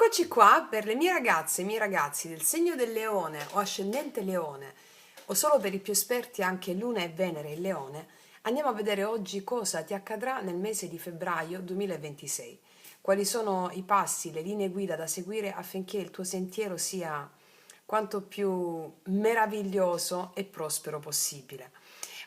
Eccoci qua per le mie ragazze e i miei ragazzi del segno del Leone o ascendente Leone, o solo per i più esperti anche Luna e Venere in Leone. Andiamo a vedere oggi cosa ti accadrà nel mese di febbraio 2026. Quali sono i passi, le linee guida da seguire affinché il tuo sentiero sia quanto più meraviglioso e prospero possibile.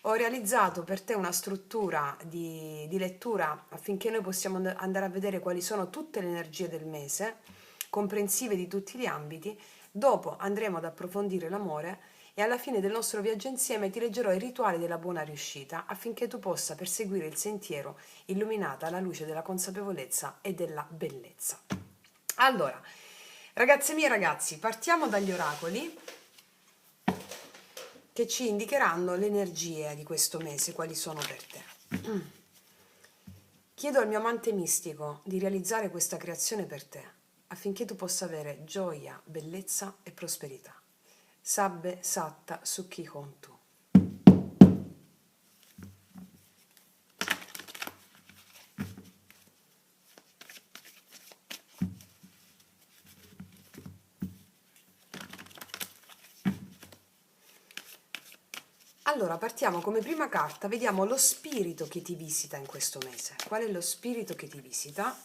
Ho realizzato per te una struttura di lettura affinché noi possiamo andare a vedere quali sono tutte le energie del mese, comprensive di tutti gli ambiti. Dopo andremo ad approfondire l'amore e alla fine del nostro viaggio insieme ti leggerò i rituali della buona riuscita affinché tu possa perseguire il sentiero illuminata alla luce della consapevolezza e della bellezza. Allora, ragazze mie e ragazzi, partiamo dagli oracoli che ci indicheranno le energie di questo mese, quali sono per te. Chiedo al mio amante mistico di realizzare questa creazione per te, affinché tu possa avere gioia, bellezza e prosperità. Sabbe Satta Sukhi Hontu. Allora, partiamo come prima carta, vediamo lo spirito che ti visita in questo mese. Qual è lo spirito che ti visita?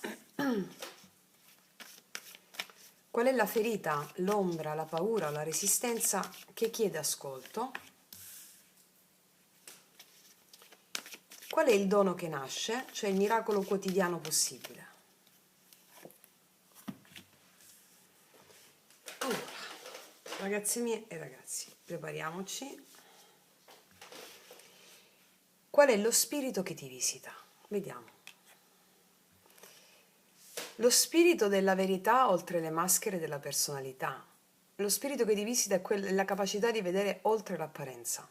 Qual è la ferita, l'ombra, la paura o la resistenza che chiede ascolto? Qual è il dono che nasce, cioè il miracolo quotidiano possibile? Allora, ragazze mie e ragazzi, prepariamoci. Qual è lo spirito che ti visita? Vediamo. Lo spirito della verità oltre le maschere della personalità. Lo spirito che ti visita è la capacità di vedere oltre l'apparenza.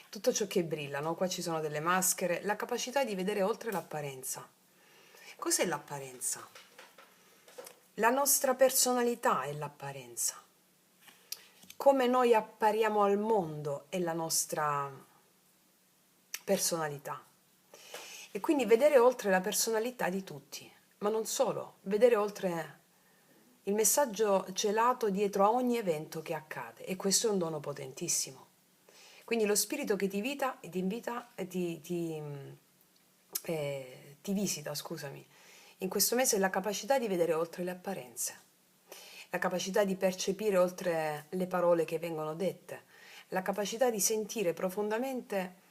Tutto ciò che brilla, no? Qua ci sono delle maschere, la capacità di vedere oltre l'apparenza. Cos'è l'apparenza? La nostra personalità è l'apparenza. Come noi appariamo al mondo è la nostra personalità. E quindi vedere oltre la personalità di tutti, ma non solo, vedere oltre il messaggio celato dietro a ogni evento che accade, e questo è un dono potentissimo. Quindi lo spirito che ti visita, scusami, in questo mese è la capacità di vedere oltre le apparenze, la capacità di percepire oltre le parole che vengono dette, la capacità di sentire profondamente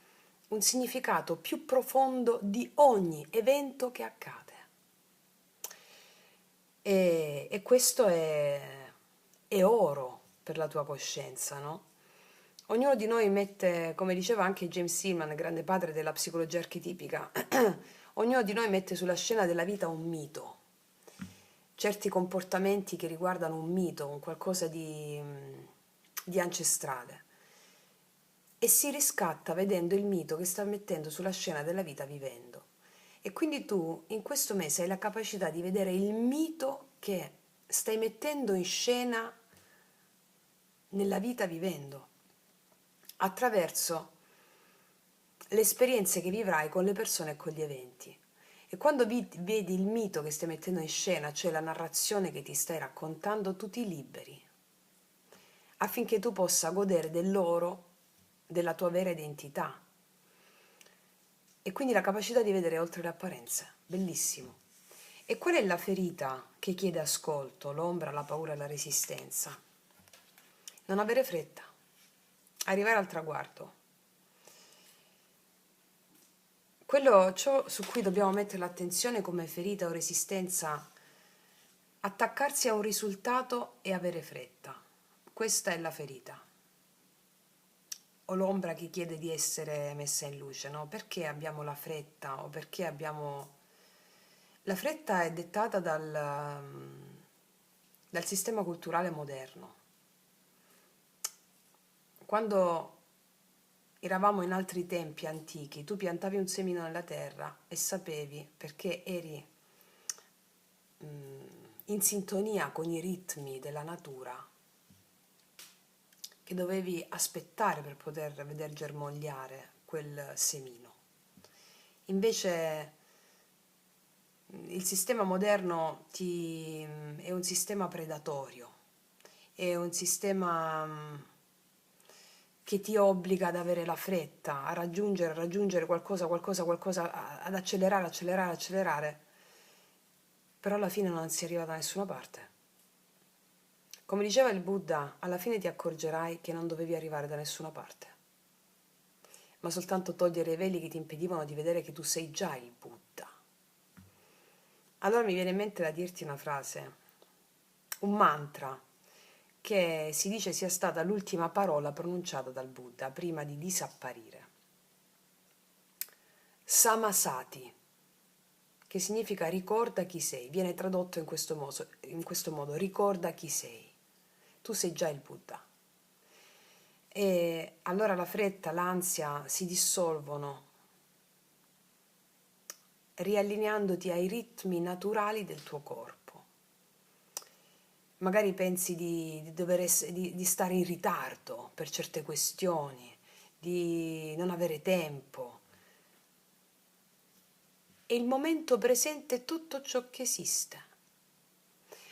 un significato più profondo di ogni evento che accade. E questo è oro per la tua coscienza, no? Ognuno di noi mette, come diceva anche James Hillman, grande padre della psicologia archetipica, ognuno di noi mette sulla scena della vita un mito, certi comportamenti che riguardano un mito, un qualcosa di ancestrale, e si riscatta vedendo il mito che sta mettendo sulla scena della vita vivendo. E quindi tu in questo mese hai la capacità di vedere il mito che stai mettendo in scena nella vita vivendo, attraverso le esperienze che vivrai con le persone e con gli eventi. E quando vedi il mito che stai mettendo in scena, cioè la narrazione che ti stai raccontando, tu ti liberi, affinché tu possa godere dell'oro della tua vera identità. E quindi la capacità di vedere oltre le apparenze. Bellissimo. E qual è la ferita che chiede ascolto, l'ombra, la paura e la resistenza? Non avere fretta, arrivare al traguardo. Ciò su cui dobbiamo mettere l'attenzione come ferita o resistenza, attaccarsi a un risultato e avere fretta. Questa è la ferita. O l'ombra che chiede di essere messa in luce, no? Perché abbiamo la fretta o perché abbiamo... La fretta è dettata dal sistema culturale moderno. Quando eravamo in altri tempi antichi, tu piantavi un semino nella terra e sapevi, perché eri in sintonia con i ritmi della natura, che dovevi aspettare per poter veder germogliare quel semino. Invece Il sistema moderno è un sistema predatorio, è un sistema che ti obbliga ad avere la fretta, a raggiungere qualcosa, ad accelerare, accelerare, accelerare, però alla fine non si arriva da nessuna parte. Come diceva il Buddha, alla fine ti accorgerai che non dovevi arrivare da nessuna parte, ma soltanto togliere i veli che ti impedivano di vedere che tu sei già il Buddha. Allora mi viene in mente da dirti una frase, un mantra, che si dice sia stata l'ultima parola pronunciata dal Buddha prima di disapparire. Samasati, che significa ricorda chi sei, viene tradotto in questo modo, ricorda chi sei. Tu sei già il Buddha. E allora la fretta, l'ansia si dissolvono, riallineandoti ai ritmi naturali del tuo corpo. Magari pensi di stare in ritardo per certe questioni, di non avere tempo. E il momento presente è tutto ciò che esiste.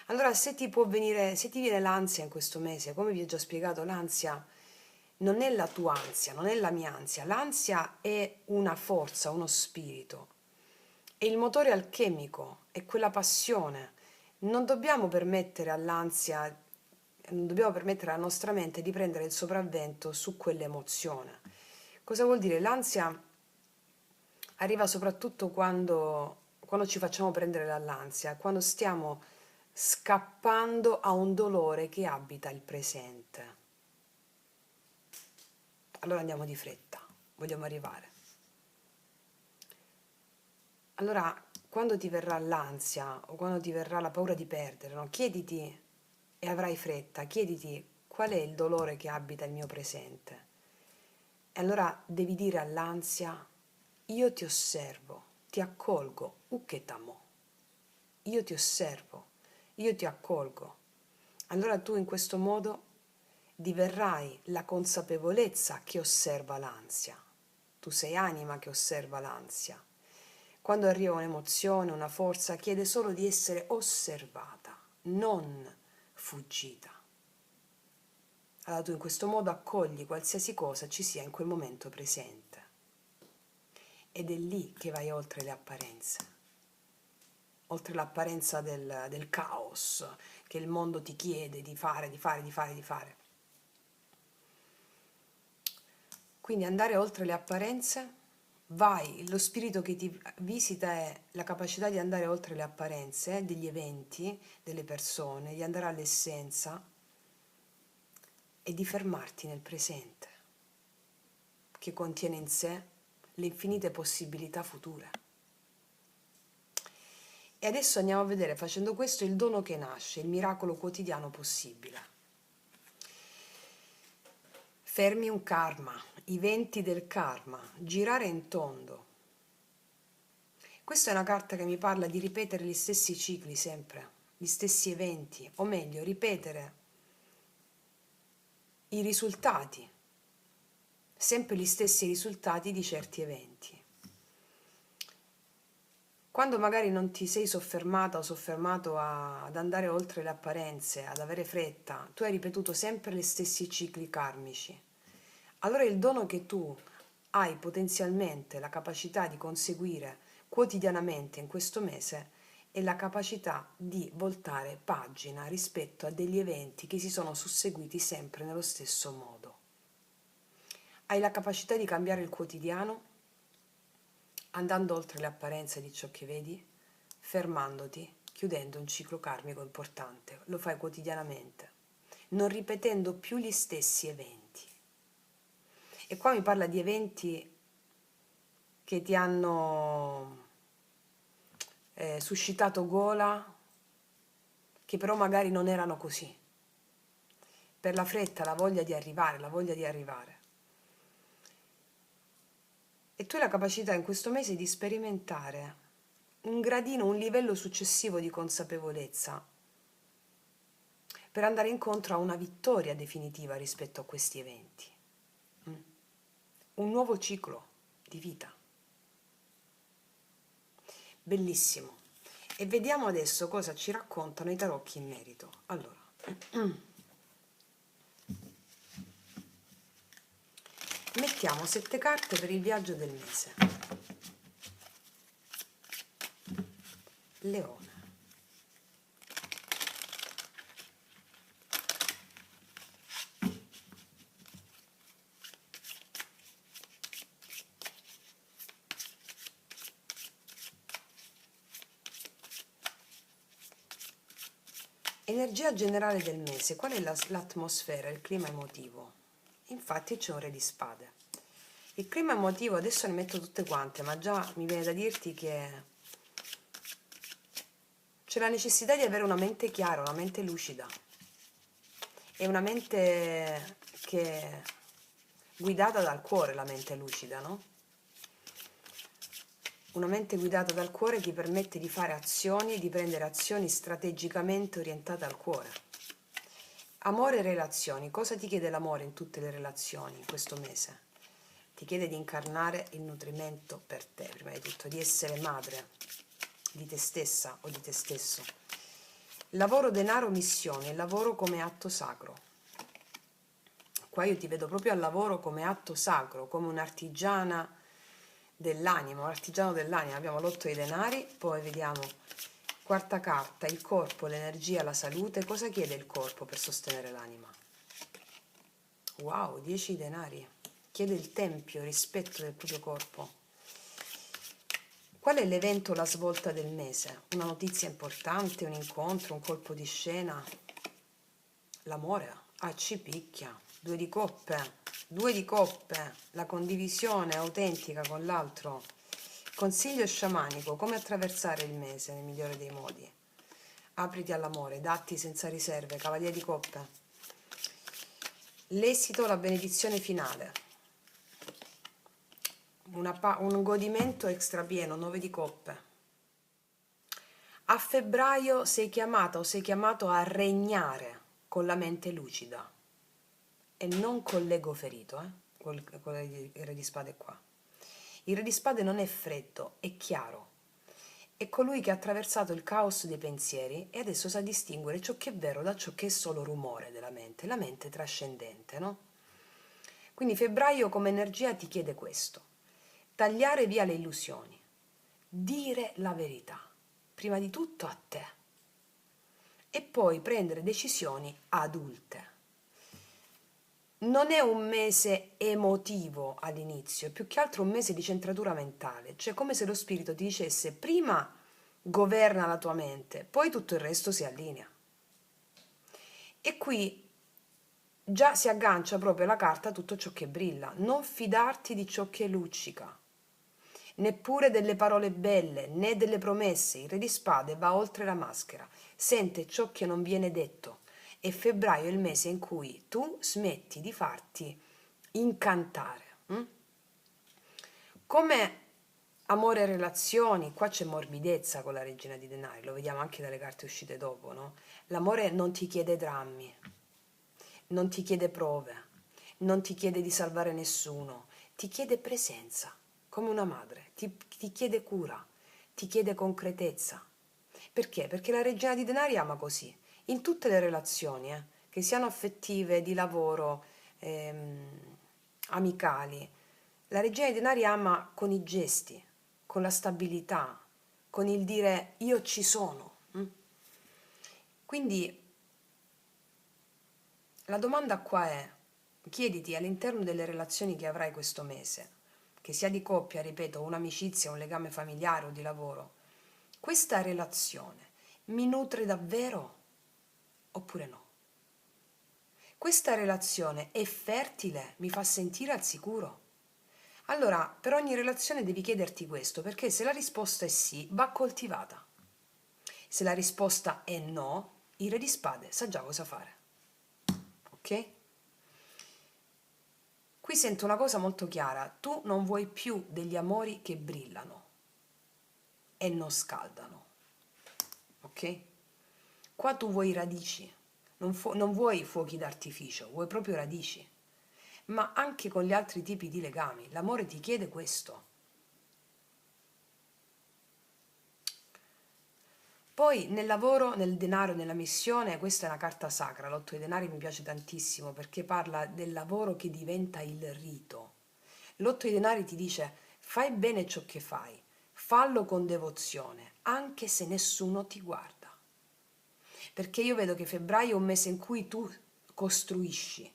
Allora se ti viene l'ansia in questo mese, come vi ho già spiegato, l'ansia non è la tua ansia, non è la mia ansia, l'ansia è una forza, uno spirito, è il motore alchemico, è quella passione. Non dobbiamo permettere all'ansia, non dobbiamo permettere alla nostra mente di prendere il sopravvento su quell'emozione. Cosa vuol dire? L'ansia arriva soprattutto quando ci facciamo prendere dall'ansia, quando stiamo scappando a un dolore che abita il presente. Allora andiamo di fretta, vogliamo arrivare. Allora, quando ti verrà l'ansia o quando ti verrà la paura di perdere, no? Chiediti, e avrai fretta, chiediti qual è il dolore che abita il mio presente. E allora devi dire all'ansia, io ti osservo, ti accolgo, uketamo. Io ti osservo, io ti accolgo. Allora tu in questo modo diverrai la consapevolezza che osserva l'ansia. Tu sei anima che osserva l'ansia. Quando arriva un'emozione, una forza, chiede solo di essere osservata, non fuggita. Allora tu in questo modo accogli qualsiasi cosa ci sia in quel momento presente. Ed è lì che vai oltre le apparenze, oltre l'apparenza del caos che il mondo ti chiede di fare, di fare, di fare, di fare. Quindi andare oltre le apparenze, vai, lo spirito che ti visita è la capacità di andare oltre le apparenze degli eventi, delle persone, di andare all'essenza e di fermarti nel presente, che contiene in sé le infinite possibilità future. E adesso andiamo a vedere, facendo questo, il dono che nasce, il miracolo quotidiano possibile. Fermi un karma, i venti del karma, girare in tondo. Questa è una carta che mi parla di ripetere gli stessi cicli sempre, gli stessi eventi, o meglio, ripetere i risultati, sempre gli stessi risultati di certi eventi. Quando magari non ti sei soffermata o soffermato ad andare oltre le apparenze, ad avere fretta, tu hai ripetuto sempre gli stessi cicli karmici. Allora il dono che tu hai potenzialmente la capacità di conseguire quotidianamente in questo mese è la capacità di voltare pagina rispetto a degli eventi che si sono susseguiti sempre nello stesso modo. Hai la capacità di cambiare il quotidiano andando oltre le apparenze di ciò che vedi, fermandoti, chiudendo un ciclo karmico importante. Lo fai quotidianamente, non ripetendo più gli stessi eventi. E qua mi parla di eventi che ti hanno suscitato gola, che però magari non erano così. Per la fretta, la voglia di arrivare, la voglia di arrivare. E tu hai la capacità in questo mese di sperimentare un gradino, un livello successivo di consapevolezza per andare incontro a una vittoria definitiva rispetto a questi eventi. Un nuovo ciclo di vita. Bellissimo. E vediamo adesso cosa ci raccontano i tarocchi in merito. Allora, mettiamo 7 carte per il viaggio del mese. Leone. Energia generale del mese. Qual è l'atmosfera, il clima emotivo? Infatti c'è un re di spade. Il clima emotivo, adesso ne metto tutte quante, ma già mi viene da dirti che c'è la necessità di avere una mente chiara, una mente lucida e una mente che è guidata dal cuore, la mente lucida, no? Una mente guidata dal cuore ti permette di fare azioni e di prendere azioni strategicamente orientate al cuore. Amore e relazioni. Cosa ti chiede l'amore in tutte le relazioni in questo mese? Ti chiede di incarnare il nutrimento per te, prima di tutto, di essere madre di te stessa o di te stesso. Lavoro, denaro, missione. Il lavoro come atto sacro. Qua io ti vedo proprio al lavoro come atto sacro, come un'artigiana dell'anima, un artigiano dell'anima. Abbiamo l'8 di denari, poi vediamo quarta carta, il corpo, l'energia, la salute. Cosa chiede il corpo per sostenere l'anima? Wow, 10 di denari. Chiede il tempio, il rispetto del proprio corpo. Qual è l'evento, la svolta del mese? Una notizia importante, un incontro, un colpo di scena? L'amore? Ah, ci picchia. 2 di coppe. 2 di coppe. La condivisione autentica con l'altro. Consiglio sciamanico. Come attraversare il mese nel migliore dei modi? Apriti all'amore, datti senza riserve. Cavaliere di coppe. L'esito, la benedizione finale. Un godimento extrapieno, 9 di coppe. A febbraio sei chiamata o sei chiamato a regnare con la mente lucida e non con l'ego ferito, il re di spade qua. Il re di spade non è freddo, è chiaro. È colui che ha attraversato il caos dei pensieri e adesso sa distinguere ciò che è vero da ciò che è solo rumore della mente, la mente trascendente, no? Quindi febbraio come energia ti chiede questo: tagliare via le illusioni, dire la verità, prima di tutto a te, e poi prendere decisioni adulte. Non è un mese emotivo all'inizio, è più che altro un mese di centratura mentale, cioè come se lo spirito ti dicesse: prima governa la tua mente, poi tutto il resto si allinea. E qui già si aggancia proprio la carta a tutto ciò che brilla. Non fidarti di ciò che luccica, neppure delle parole belle, né delle promesse. Il re di spade va oltre la maschera, sente ciò che non viene detto. E febbraio è il mese in cui tu smetti di farti incantare. Come amore e relazioni, qua c'è morbidezza con la regina di denari, lo vediamo anche dalle carte uscite dopo, no? L'amore non ti chiede drammi, non ti chiede prove, non ti chiede di salvare nessuno, ti chiede presenza, come una madre, ti chiede cura, ti chiede concretezza. Perché? Perché la regina di denari ama così, in tutte le relazioni, che siano affettive, di lavoro, amicali. La regina di denari ama con i gesti, con la stabilità, con il dire io ci sono. Quindi la domanda qua è: chiediti all'interno delle relazioni che avrai questo mese, che sia di coppia, ripeto, un'amicizia, un legame familiare o di lavoro, questa relazione mi nutre davvero oppure no? Questa relazione è fertile? Mi fa sentire al sicuro? Allora, per ogni relazione devi chiederti questo, perché se la risposta è sì, va coltivata. Se la risposta è no, il re di spade sa già cosa fare. Ok? Qui sento una cosa molto chiara: tu non vuoi più degli amori che brillano e non scaldano. Ok? Qua tu vuoi radici, non vuoi fuochi d'artificio, vuoi proprio radici. Ma anche con gli altri tipi di legami, l'amore ti chiede questo. Poi nel lavoro, nel denaro, nella missione, questa è una carta sacra, l'otto dei denari mi piace tantissimo perché parla del lavoro che diventa il rito. L'otto dei denari ti dice fai bene ciò che fai, fallo con devozione, anche se nessuno ti guarda. Perché io vedo che febbraio è un mese in cui tu costruisci,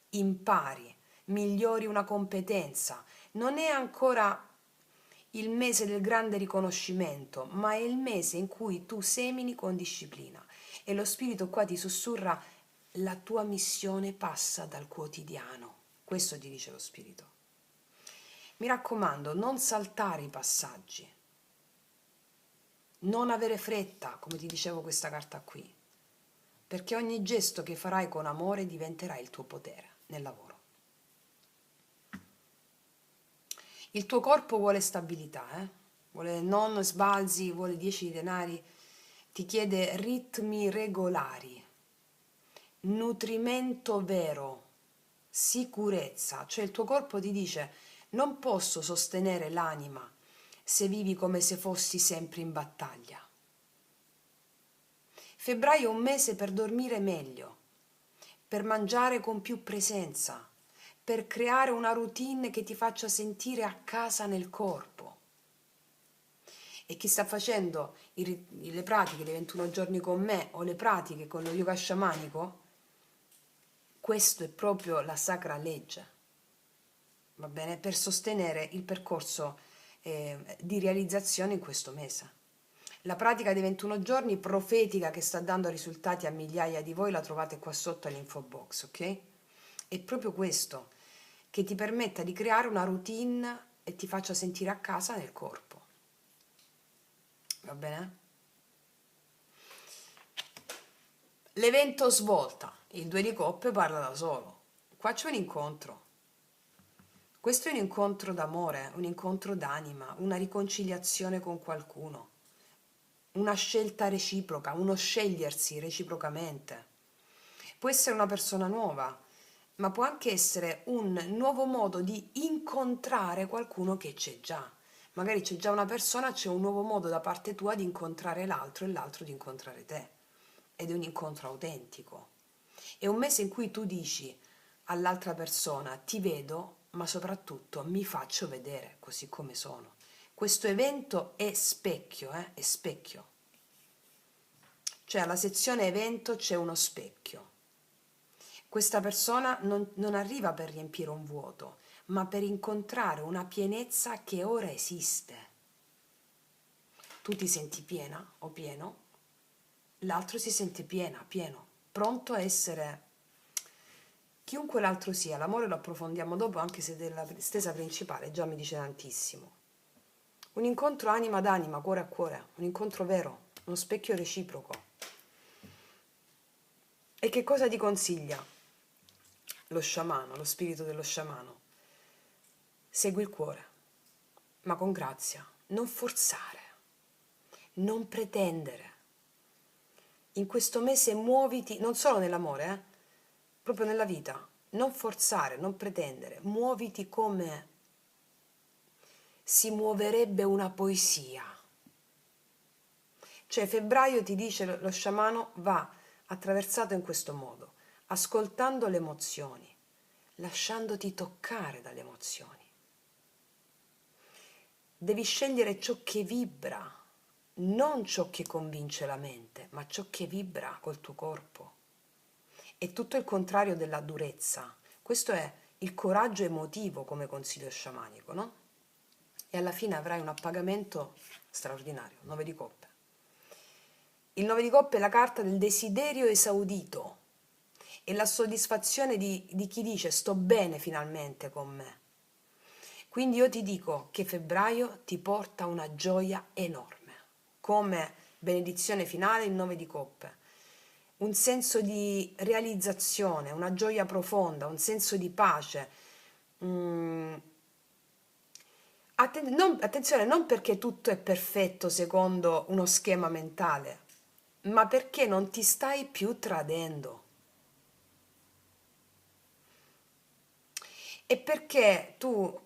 impari, migliori una competenza. Non è ancora il mese del grande riconoscimento, ma è il mese in cui tu semini con disciplina. E lo spirito qua ti sussurra, la tua missione passa dal quotidiano. Questo ti dice lo spirito. Mi raccomando, non saltare i passaggi, non avere fretta, come ti dicevo questa carta qui, perché ogni gesto che farai con amore diventerà il tuo potere nel lavoro. Il tuo corpo vuole stabilità, vuole non sbalzi, vuole 10 denari, ti chiede ritmi regolari, nutrimento vero, sicurezza, cioè il tuo corpo ti dice non posso sostenere l'anima se vivi come se fossi sempre in battaglia. Febbraio è un mese per dormire meglio, per mangiare con più presenza, per creare una routine che ti faccia sentire a casa nel corpo. E chi sta facendo le pratiche dei 21 giorni con me o le pratiche con lo yoga sciamanico, questo è proprio la sacra legge, va bene? Per sostenere il percorso di realizzazione in questo mese. La pratica dei 21 giorni profetica che sta dando risultati a migliaia di voi la trovate qua sotto all'info box, ok? È proprio questo, che ti permetta di creare una routine e ti faccia sentire a casa nel corpo. Va bene? L'evento svolta, il 2 di coppe parla da solo. Qua c'è un incontro. Questo è un incontro d'amore, un incontro d'anima, una riconciliazione con qualcuno, una scelta reciproca, uno scegliersi reciprocamente. Può essere una persona nuova, ma può anche essere un nuovo modo di incontrare qualcuno che c'è già. Magari c'è già una persona, c'è un nuovo modo da parte tua di incontrare l'altro e l'altro di incontrare te. Ed è un incontro autentico. È un mese in cui tu dici all'altra persona ti vedo, ma soprattutto mi faccio vedere così come sono. Questo evento è specchio, è specchio. Cioè alla sezione evento c'è uno specchio. Questa persona non arriva per riempire un vuoto, ma per incontrare una pienezza che ora esiste. Tu ti senti piena o pieno, l'altro si sente piena, pieno, pronto a essere chiunque l'altro sia. L'amore lo approfondiamo dopo, anche se della stesa principale già mi dice tantissimo. Un incontro anima ad anima, cuore a cuore, un incontro vero, uno specchio reciproco. E che cosa ti consiglia lo sciamano, lo spirito dello sciamano? Segui il cuore, ma con grazia, non forzare, non pretendere. In questo mese muoviti, non solo nell'amore, proprio nella vita, non forzare, non pretendere, muoviti come si muoverebbe una poesia. Cioè febbraio ti dice lo sciamano va attraversato in questo modo, ascoltando le emozioni, lasciandoti toccare dalle emozioni. Devi scegliere ciò che vibra, non ciò che convince la mente, ma ciò che vibra col tuo corpo. È tutto il contrario della durezza. Questo è il coraggio emotivo come consiglio sciamanico, no? E alla fine avrai un appagamento straordinario, 9 di coppe. Il 9 di coppe è la carta del desiderio esaudito, è la soddisfazione di chi dice sto bene finalmente con me. Quindi io ti dico che febbraio ti porta una gioia enorme, come benedizione finale il 9 di coppe. Un senso di realizzazione, una gioia profonda, un senso di pace. Attenzione, non perché tutto è perfetto secondo uno schema mentale, ma perché non ti stai più tradendo. E perché tu,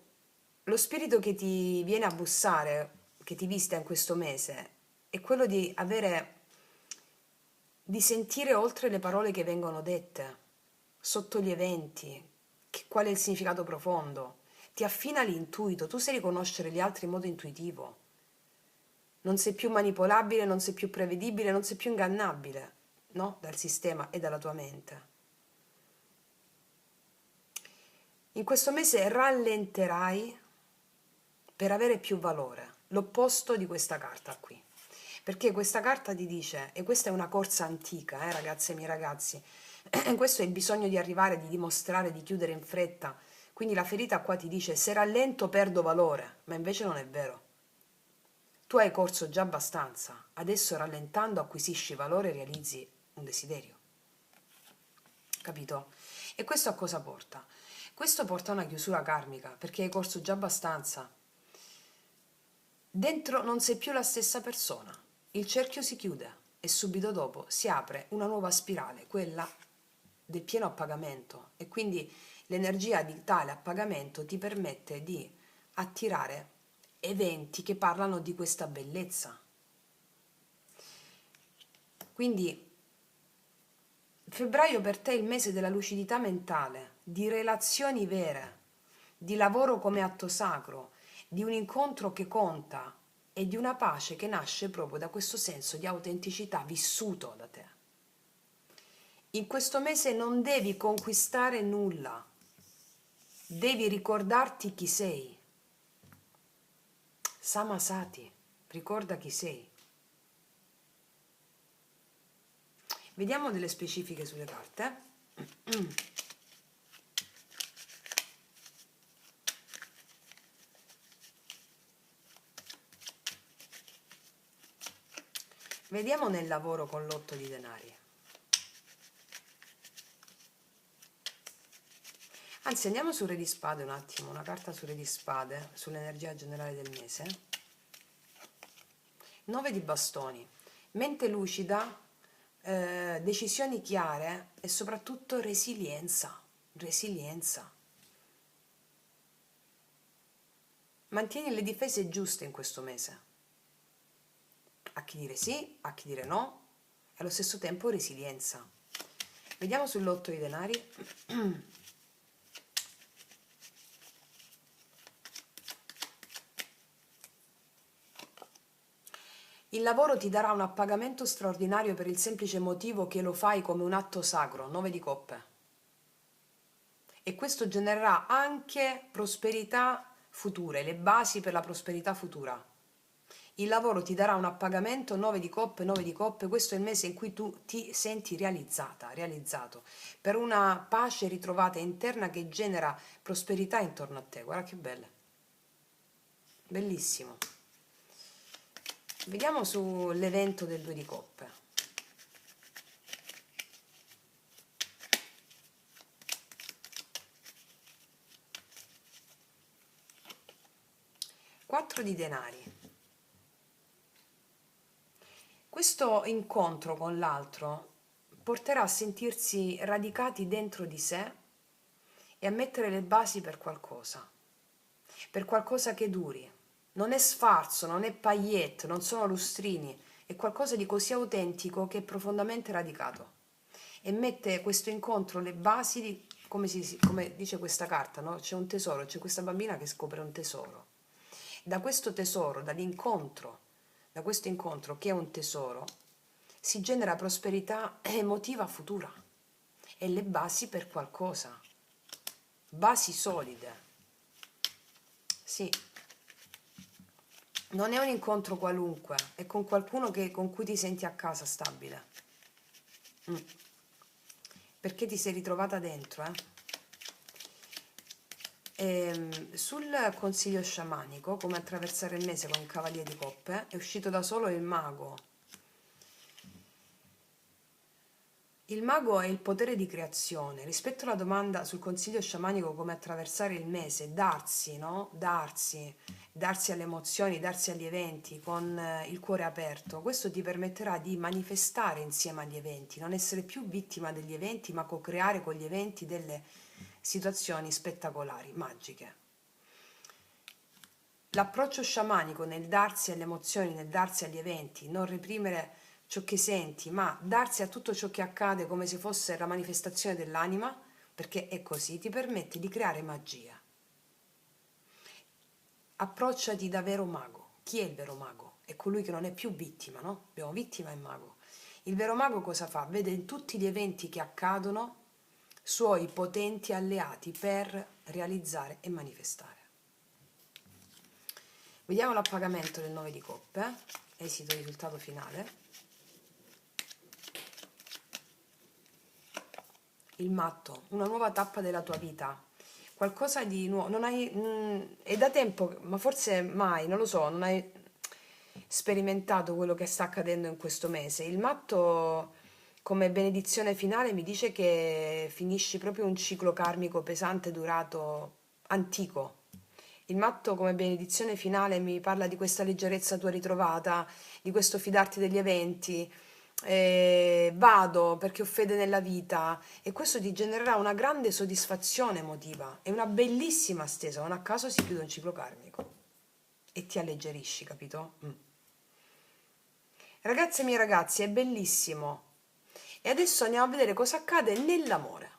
lo spirito che ti viene a bussare, che ti visita in questo mese, è quello di avere di sentire oltre le parole che vengono dette, sotto gli eventi, qual è il significato profondo. Ti affina l'intuito, tu sai riconoscere gli altri in modo intuitivo. Non sei più manipolabile, non sei più prevedibile, non sei più ingannabile, no? Dal sistema e dalla tua mente. In questo mese rallenterai per avere più valore, l'opposto di questa carta qui. Perché questa carta ti dice, e questa è una corsa antica, ragazze e miei ragazzi, questo è il bisogno di arrivare, di dimostrare, di chiudere in fretta. Quindi la ferita qua ti dice, se rallento perdo valore, ma invece non è vero. Tu hai corso già abbastanza, adesso rallentando acquisisci valore e realizzi un desiderio. Capito? E questo a cosa porta? Questo porta a una chiusura karmica, perché hai corso già abbastanza. Dentro non sei più la stessa persona, il cerchio si chiude e subito dopo si apre una nuova spirale, quella del pieno appagamento, e quindi l'energia di tale appagamento ti permette di attirare eventi che parlano di questa bellezza. Quindi febbraio per te è il mese della lucidità mentale, di relazioni vere, di lavoro come atto sacro, di un incontro che conta e di una pace che nasce proprio da questo senso di autenticità vissuto da te. In questo mese non devi conquistare nulla, devi ricordarti chi sei. Samasati, ricorda chi sei. Vediamo delle specifiche sulle carte. Vediamo nel lavoro con l'8 di denari. Anzi, andiamo sul Re di Spade un attimo, una carta sul Re di Spade, sull'energia generale del mese. 9 di bastoni, mente lucida, decisioni chiare e soprattutto resilienza. Resilienza. Mantieni le difese giuste in questo mese. A chi dire sì, a chi dire no, e allo stesso tempo resilienza. Vediamo sull'8 di denari. Il lavoro ti darà un appagamento straordinario per il semplice motivo che lo fai come un atto sacro, 9 di coppe. E questo genererà anche prosperità future, le basi per la prosperità futura. Il lavoro ti darà un appagamento, 9 di coppe, 9 di coppe, questo è il mese in cui tu ti senti realizzata, realizzato, per una pace ritrovata interna che genera prosperità intorno a te. Guarda che belle. Bellissimo. Vediamo sull'evento del 2 di coppe. Quattro di denari. Questo incontro con l'altro porterà a sentirsi radicati dentro di sé e a mettere le basi per qualcosa che duri. Non è sfarzo, non è paillette, non sono lustrini, è qualcosa di così autentico che è profondamente radicato e mette questo incontro le basi di, come dice questa carta, no? C'è un tesoro, c'è questa bambina che scopre un tesoro. Da questo tesoro, da questo incontro che è un tesoro, si genera prosperità emotiva futura e le basi per qualcosa, basi solide. Sì, non è un incontro qualunque, è con qualcuno con cui ti senti a casa, stabile. Perché ti sei ritrovata dentro, sul consiglio sciamanico, come attraversare il mese con il Cavaliere di Coppe, è uscito da solo il mago. Il mago è il potere di creazione. Rispetto alla domanda sul consiglio sciamanico come attraversare il mese, darsi, no? Darsi alle emozioni, darsi agli eventi con il cuore aperto. Questo ti permetterà di manifestare insieme agli eventi, non essere più vittima degli eventi, ma co-creare con gli eventi delle situazioni spettacolari, magiche. L'approccio sciamanico nel darsi alle emozioni, nel darsi agli eventi, non reprimere ciò che senti, ma darsi a tutto ciò che accade come se fosse la manifestazione dell'anima, perché è così, ti permette di creare magia. Approcciati da vero mago. Chi è il vero mago? È colui che non è più vittima, no? Abbiamo vittima e mago. Il vero mago cosa fa? Vede in tutti gli eventi che accadono suoi potenti alleati per realizzare e manifestare. Vediamo l'appagamento del 9 di coppe, esito risultato finale. Il matto, una nuova tappa della tua vita, qualcosa di nuovo, non hai, è da tempo, ma forse mai, non lo so, non hai sperimentato quello che sta accadendo in questo mese. Il matto come benedizione finale mi dice che finisci proprio un ciclo karmico pesante durato antico. Il matto come benedizione finale mi parla di questa leggerezza tua ritrovata, di questo fidarti degli eventi. Vado perché ho fede nella vita e questo ti genererà una grande soddisfazione emotiva e una bellissima stesa. Non a caso si chiude un ciclo karmico e ti alleggerisci, capito? Ragazze e miei ragazzi, è bellissimo. E adesso andiamo a vedere cosa accade nell'amore.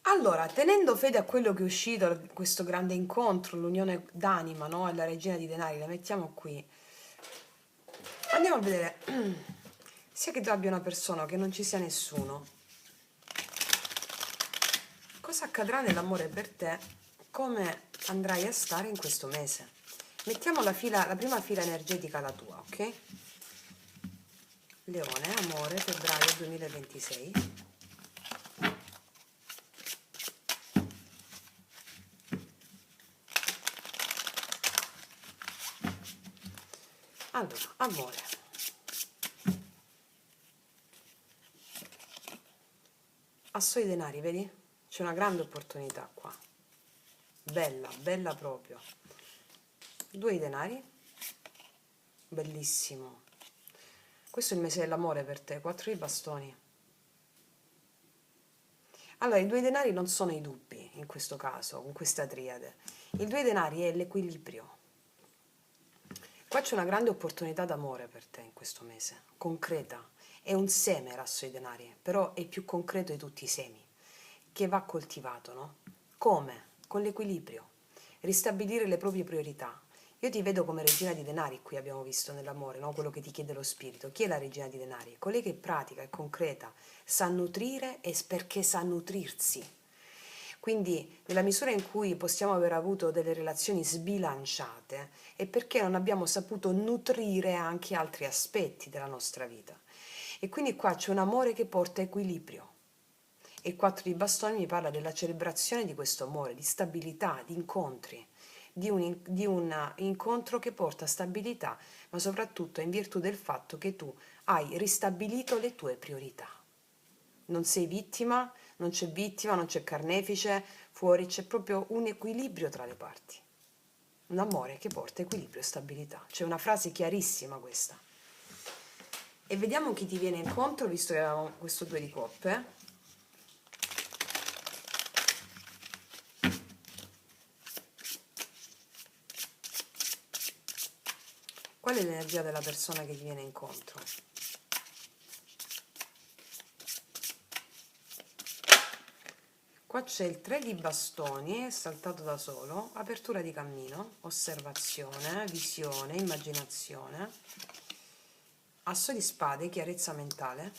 Allora, tenendo fede a quello che è uscito, questo grande incontro, l'unione d'anima, no? E la regina di denari, la mettiamo qui. Andiamo a vedere, sia che tu abbia una persona o che non ci sia nessuno, cosa accadrà nell'amore per te, come andrai a stare in questo mese. Mettiamo la prima fila energetica, la tua, ok? Leone, amore, febbraio 2026. Allora, amore. Asso di denari, vedi? C'è una grande opportunità qua. Bella, bella proprio. 2 di denari. Bellissimo. Questo è il mese dell'amore per te. 4 di bastoni. Allora, i 2 denari non sono i dubbi in questo caso, con questa triade. Il 2 denari è l'equilibrio. Qua c'è una grande opportunità d'amore per te in questo mese, concreta. È un seme l'asso di denari, però è il più concreto di tutti i semi, che va coltivato, no? Come? Con l'equilibrio. Ristabilire le proprie priorità. Io ti vedo come regina di denari, qui abbiamo visto nell'amore, no? Quello che ti chiede lo spirito. Chi è la regina di denari? Colei che pratica, è concreta, sa nutrire e perché sa nutrirsi. Quindi, nella misura in cui possiamo aver avuto delle relazioni sbilanciate, è perché non abbiamo saputo nutrire anche altri aspetti della nostra vita. E quindi qua c'è un amore che porta equilibrio. E il 4 di bastoni mi parla della celebrazione di questo amore, di stabilità, di incontri, di un incontro che porta stabilità, ma soprattutto in virtù del fatto che tu hai ristabilito le tue priorità. Non sei vittima, non c'è carnefice, fuori c'è proprio un equilibrio tra le parti. Un amore che porta equilibrio e stabilità. C'è una frase chiarissima questa. E vediamo chi ti viene incontro, visto che avevamo questo 2 di coppe. Qual è l'energia della persona che ti viene incontro? Qua c'è il 3 di bastoni, è saltato da solo, apertura di cammino, osservazione, visione, immaginazione, asso di spade, chiarezza mentale,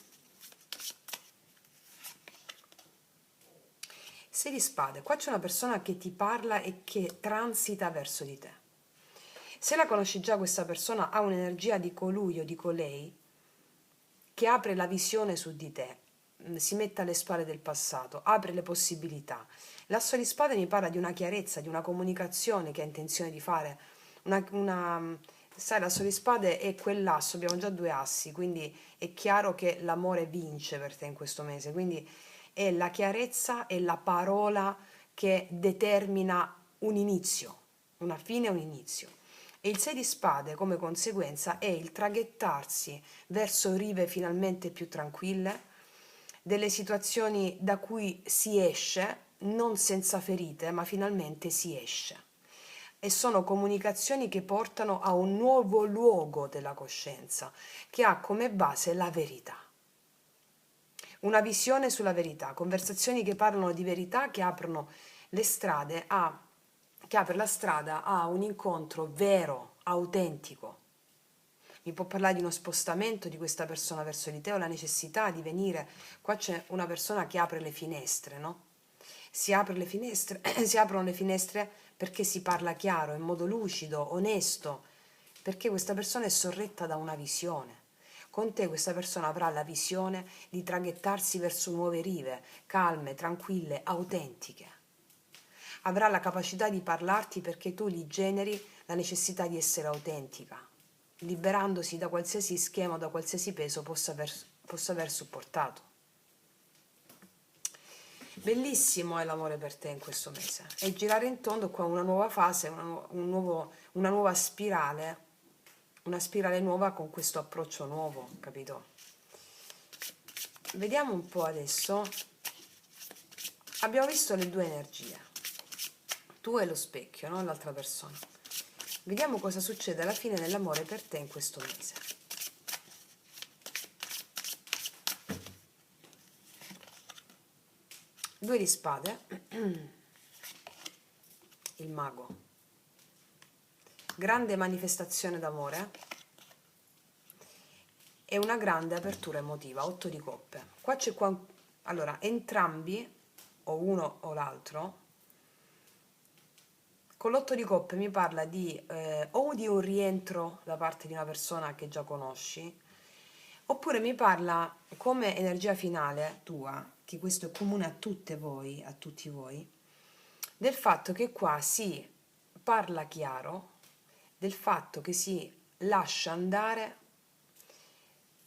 6 di spade, qua c'è una persona che ti parla e che transita verso di te. Se la conosci già questa persona ha un'energia di colui o di colei che apre la visione su di te, si mette alle spalle del passato, apre le possibilità. L'asso di spade mi parla di una chiarezza, di una comunicazione che ha intenzione di fare. Sai, l'asso di spade è quell'asso, abbiamo già 2 assi, quindi è chiaro che l'amore vince per te in questo mese, quindi è la chiarezza e la parola che determina un inizio, una fine e un inizio. E il 6 di spade, come conseguenza, è il traghettarsi verso rive finalmente più tranquille, delle situazioni da cui si esce, non senza ferite, ma finalmente si esce. e sono comunicazioni che portano a un nuovo luogo della coscienza, che ha come base la verità. Una visione sulla verità, conversazioni che parlano di verità, che aprono le strade a, che apre la strada a un incontro vero, autentico. Mi può parlare di uno spostamento di questa persona verso di te o la necessità di venire. Qua c'è una persona che apre le finestre, no? Si apre le finestre, si aprono le finestre perché si parla chiaro, in modo lucido, onesto, perché questa persona è sorretta da una visione. Con te questa persona avrà la visione di traghettarsi verso nuove rive, calme, tranquille, autentiche. Avrà la capacità di parlarti perché tu gli generi la necessità di essere autentica, liberandosi da qualsiasi schema o da qualsiasi peso possa aver supportato. Bellissimo è l'amore per te in questo mese. E girare in tondo qua una nuova fase, una nuova spirale, una spirale nuova con questo approccio nuovo, capito? Vediamo un po' adesso. Abbiamo visto le due energie. Tu e lo specchio, no? L'altra persona. Vediamo cosa succede alla fine nell'amore per te in questo mese. Due di spade, il mago, grande manifestazione d'amore e una grande apertura emotiva, 8 di coppe. Qua c'è allora, entrambi, o uno o l'altro, con l'8 di coppe mi parla di o di un rientro da parte di una persona che già conosci, oppure mi parla come energia finale tua, che questo è comune a tutte voi, a tutti voi, del fatto che qua si parla chiaro, del fatto che si lascia andare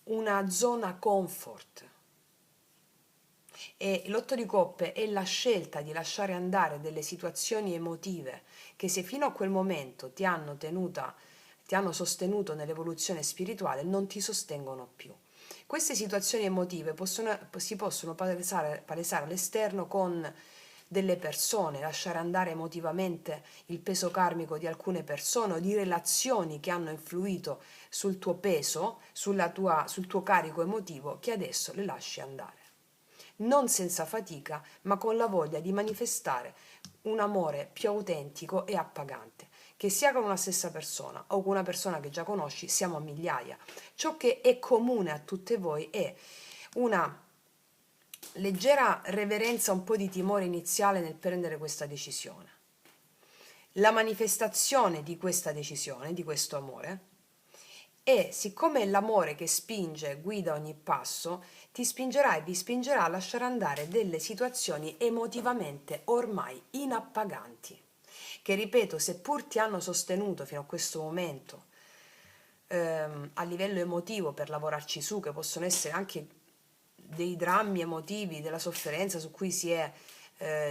una zona comfort. E l'otto di coppe è la scelta di lasciare andare delle situazioni emotive che se fino a quel momento ti hanno sostenuto nell'evoluzione spirituale, non ti sostengono più. Queste situazioni emotive si possono palesare all'esterno con delle persone, lasciare andare emotivamente il peso karmico di alcune persone o di relazioni che hanno influito sul tuo peso, sul tuo carico emotivo, che adesso le lasci andare. Non senza fatica, ma con la voglia di manifestare un amore più autentico e appagante, che sia con una stessa persona o con una persona che già conosci, siamo a migliaia. Ciò che è comune a tutte voi è una leggera reverenza, un po' di timore iniziale nel prendere questa decisione. La manifestazione di questa decisione, di questo amore, e siccome è l'amore che spinge, guida ogni passo, ti spingerà e vi spingerà a lasciare andare delle situazioni emotivamente ormai inappaganti, che ripeto, seppur ti hanno sostenuto fino a questo momento a livello emotivo per lavorarci su, che possono essere anche dei drammi emotivi, della sofferenza su cui si è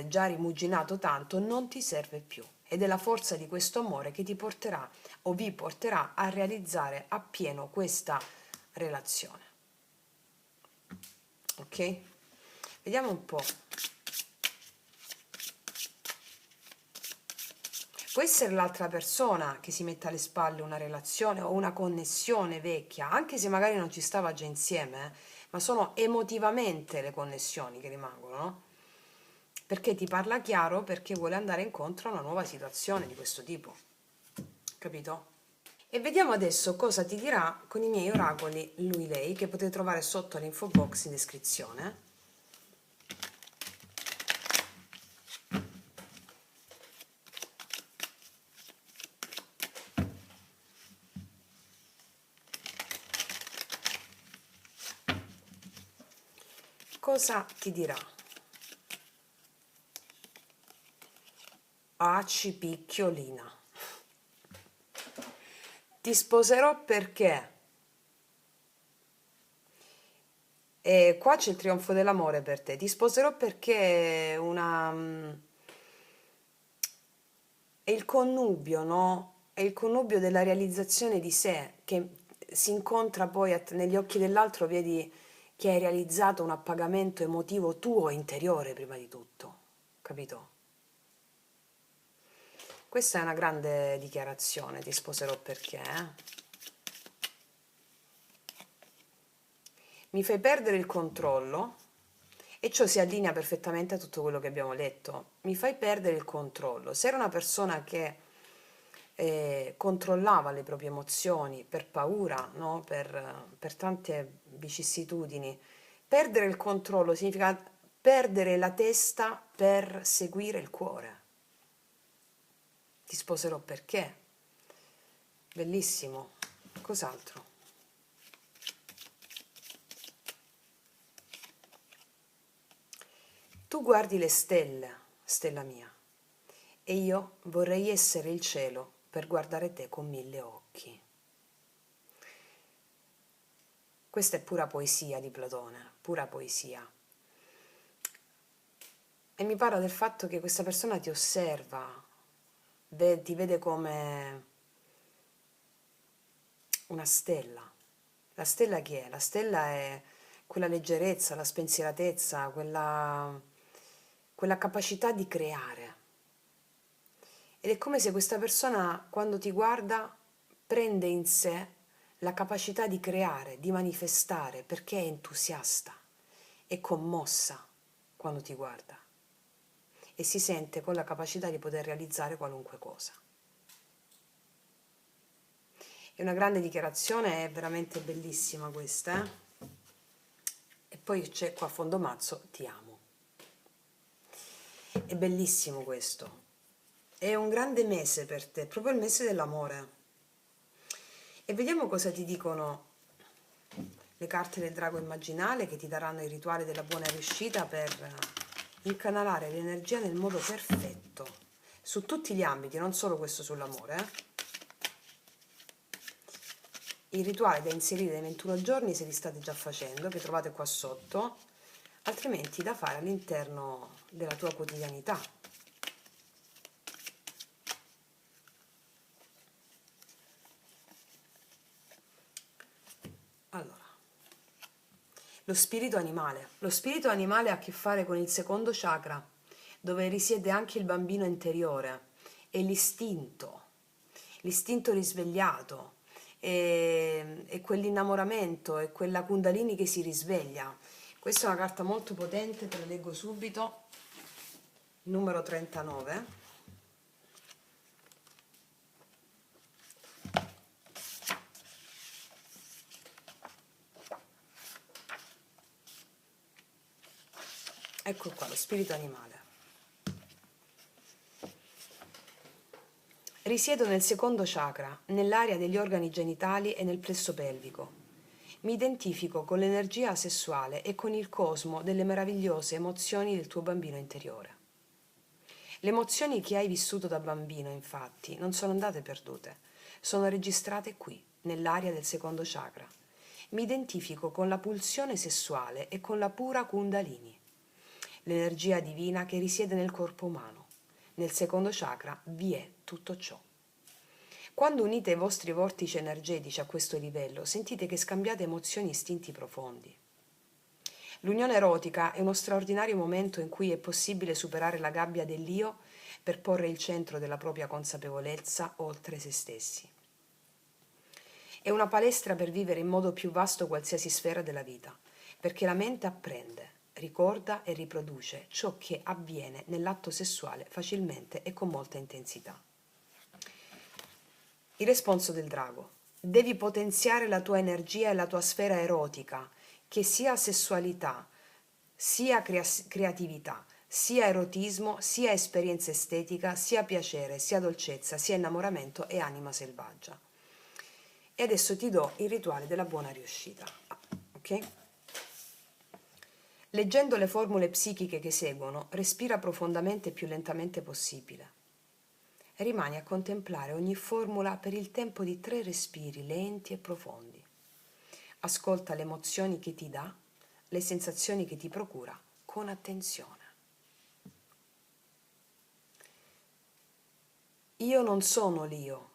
già rimuginato tanto, non ti serve più. Ed è la forza di questo amore che ti porterà o vi porterà a realizzare appieno questa relazione. Ok? Vediamo un po'. Può essere l'altra persona che si mette alle spalle una relazione o una connessione vecchia, anche se magari non ci stava già insieme, ma sono emotivamente le connessioni che rimangono, no? Perché ti parla chiaro, perché vuole andare incontro a una nuova situazione di questo tipo. Capito? E vediamo adesso cosa ti dirà con i miei oracoli lui-lei, che potete trovare sotto l'info box in descrizione. Cosa ti dirà? Aci picchiolina. Ti sposerò perché? E qua c'è il trionfo dell'amore per te. Ti sposerò perché è il connubio, no? È il connubio della realizzazione di sé che si incontra poi negli occhi dell'altro, vedi che hai realizzato un appagamento emotivo tuo interiore prima di tutto, capito? Questa è una grande dichiarazione, ti sposerò perché, mi fai perdere il controllo, e ciò si allinea perfettamente a tutto quello che abbiamo letto. Mi fai perdere il controllo. Se era una persona che controllava le proprie emozioni per paura, no? Per tante vicissitudini, perdere il controllo significa perdere la testa per seguire il cuore. Ti sposerò perché? Bellissimo. Cos'altro? Tu guardi le stelle, stella mia, e io vorrei essere il cielo per guardare te con 1000 occhi. Questa è pura poesia di Platone, pura poesia. E mi parla del fatto che questa persona ti osserva, ti vede come una stella. La stella chi è? La stella è quella leggerezza, la spensieratezza, quella capacità di creare. Ed è come se questa persona, quando ti guarda, prende in sé la capacità di creare, di manifestare, perché è entusiasta, è commossa quando ti guarda e si sente con la capacità di poter realizzare qualunque cosa. È una grande dichiarazione, è veramente bellissima questa, E poi c'è qua a fondo mazzo, ti amo. È bellissimo questo. È un grande mese per te, proprio il mese dell'amore. E vediamo cosa ti dicono le carte del drago immaginale, che ti daranno il rituale della buona riuscita per incanalare l'energia nel modo perfetto, su tutti gli ambiti, non solo questo sull'amore. Il rituale da inserire nei 21 giorni, se li state già facendo, che trovate qua sotto, altrimenti da fare all'interno della tua quotidianità. Allora, lo spirito animale. Lo spirito animale ha a che fare con il secondo chakra, dove risiede anche il bambino interiore, e l'istinto risvegliato, e quell'innamoramento, e quella Kundalini che si risveglia. Questa è una carta molto potente, te la leggo subito, numero 39. Ecco qua, lo spirito animale. Risiedo nel secondo chakra, nell'area degli organi genitali e nel plesso pelvico. Mi identifico con l'energia sessuale e con il cosmo delle meravigliose emozioni del tuo bambino interiore. Le emozioni che hai vissuto da bambino, infatti, non sono andate perdute, sono registrate qui, nell'area del secondo chakra. Mi identifico con la pulsione sessuale e con la pura Kundalini, l'energia divina che risiede nel corpo umano. Nel secondo chakra vi è tutto ciò. Quando unite i vostri vortici energetici a questo livello, sentite che scambiate emozioni e istinti profondi. L'unione erotica è uno straordinario momento in cui è possibile superare la gabbia dell'io per porre il centro della propria consapevolezza oltre se stessi. È una palestra per vivere in modo più vasto qualsiasi sfera della vita, perché la mente apprende, ricorda e riproduce ciò che avviene nell'atto sessuale facilmente e con molta intensità. Il responso del drago. Devi potenziare la tua energia e la tua sfera erotica, che sia sessualità, sia creatività, sia erotismo, sia esperienza estetica, sia piacere, sia dolcezza, sia innamoramento e anima selvaggia. E adesso ti do il rituale della buona riuscita. Ok? Leggendo le formule psichiche che seguono, respira profondamente e più lentamente possibile. Rimani a contemplare ogni formula per il tempo di 3 respiri lenti e profondi. Ascolta le emozioni che ti dà, le sensazioni che ti procura, con attenzione. Io non sono l'io,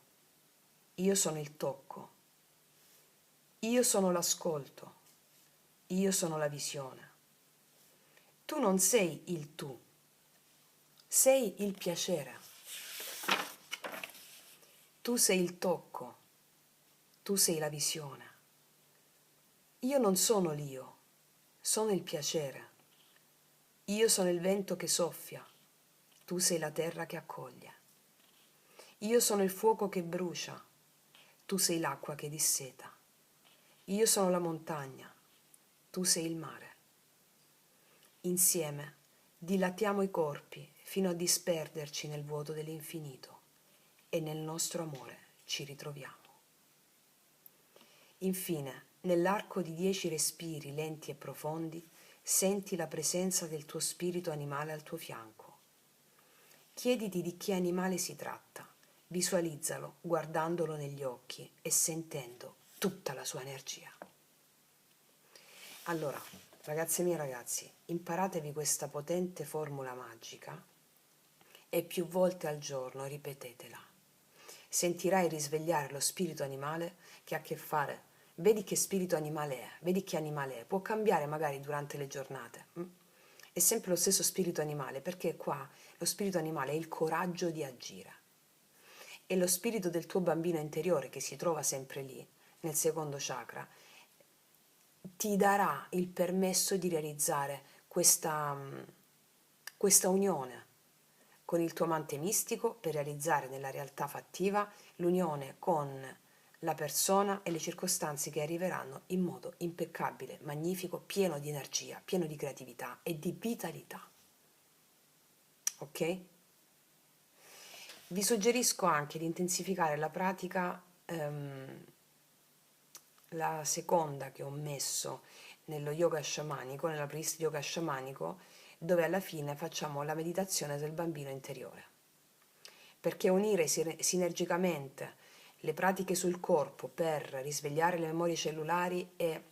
io sono il tocco, io sono l'ascolto, io sono la visione. Tu non sei il tu, sei il piacere. Tu sei il tocco, tu sei la visione. Io non sono l'io, sono il piacere. Io sono il vento che soffia, tu sei la terra che accoglie. Io sono il fuoco che brucia, tu sei l'acqua che disseta. Io sono la montagna, tu sei il mare. Insieme dilatiamo i corpi fino a disperderci nel vuoto dell'infinito e nel nostro amore ci ritroviamo. Infine, nell'arco di 10 respiri lenti e profondi, senti la presenza del tuo spirito animale al tuo fianco. Chiediti di che animale si tratta, visualizzalo guardandolo negli occhi e sentendo tutta la sua energia. Allora, ragazze mie e ragazzi, imparatevi questa potente formula magica e più volte al giorno ripetetela. Sentirai risvegliare lo spirito animale che ha a che fare. Vedi che spirito animale è, vedi che animale è. Può cambiare magari durante le giornate. È sempre lo stesso spirito animale, perché qua lo spirito animale è il coraggio di agire. E lo spirito del tuo bambino interiore, che si trova sempre lì, nel secondo chakra, ti darà il permesso di realizzare questa unione con il tuo amante mistico per realizzare nella realtà fattiva l'unione con la persona e le circostanze che arriveranno in modo impeccabile, magnifico, pieno di energia, pieno di creatività e di vitalità. Ok? Vi suggerisco anche di intensificare la pratica, la seconda che ho messo nello yoga sciamanico, nella playlist yoga sciamanico, dove alla fine facciamo la meditazione del bambino interiore. Perché unire sinergicamente le pratiche sul corpo per risvegliare le memorie cellulari e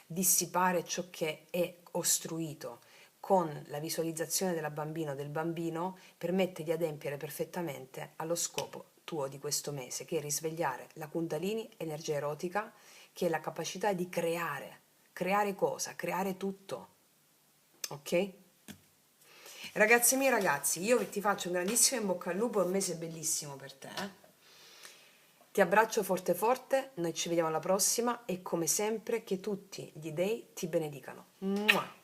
dissipare ciò che è ostruito con la visualizzazione della bambina o del bambino permette di adempiere perfettamente allo scopo tuo di questo mese, che è risvegliare la Kundalini, energia erotica, che è la capacità di creare. Creare cosa? Creare tutto. Ok? Ragazzi miei ragazzi, io ti faccio un grandissimo in bocca al lupo, è un mese bellissimo per te. Ti abbraccio forte forte, noi ci vediamo alla prossima e come sempre che tutti gli dei ti benedicano. Mua!